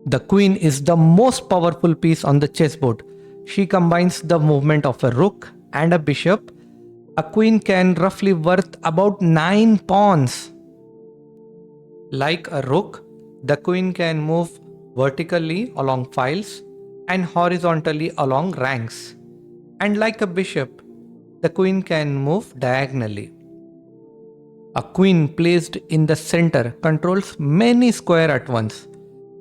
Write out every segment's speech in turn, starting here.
The queen is the most powerful piece on the chessboard. She combines the movement of a rook and a bishop. A queen can roughly worth about 9 pawns. Like a rook, the queen can move vertically along files and horizontally along ranks. And like a bishop, the queen can move diagonally. A queen placed in the center controls many squares at once.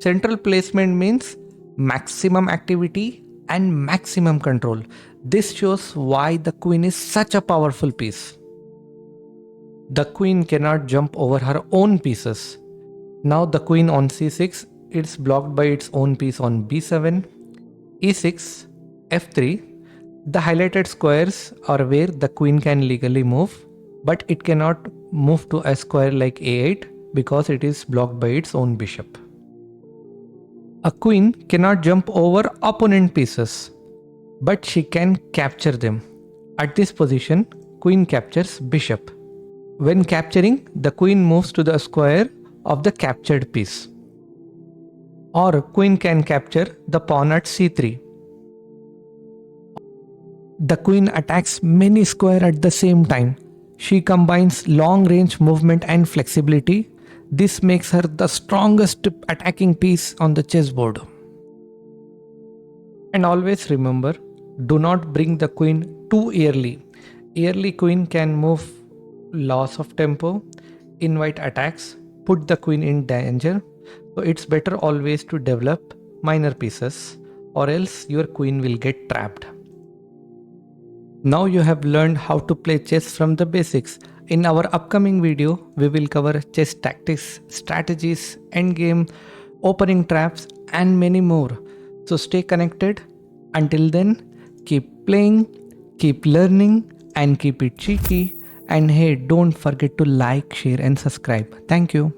Central placement means maximum activity and maximum control. This shows why the queen is such a powerful piece. The queen cannot jump over her own pieces. Now the queen on c6, it's blocked by its own piece on b7, e6, f3. The highlighted squares are where the queen can legally move, but it cannot move to a square like a8 because it is blocked by its own bishop. A queen cannot jump over opponent pieces, but she can capture them. At this position, queen captures bishop. When capturing, the queen moves to the square of the captured piece. Or queen can capture the pawn at c3. The queen attacks many squares at the same time. She combines long range movement and flexibility. This makes her the strongest attacking piece on the chessboard. And always remember, do not bring the queen too early. Early queen can move loss of tempo, invite attacks, put the queen in danger. So it's better always to develop minor pieces, or else your queen will get trapped. Now you have learned how to play chess from the basics. In our upcoming video, we will cover chess tactics, strategies, endgame, opening traps, and many more. So stay connected. Until then, keep playing, keep learning, and keep it cheeky. And hey, don't forget to like, share, and subscribe. Thank you.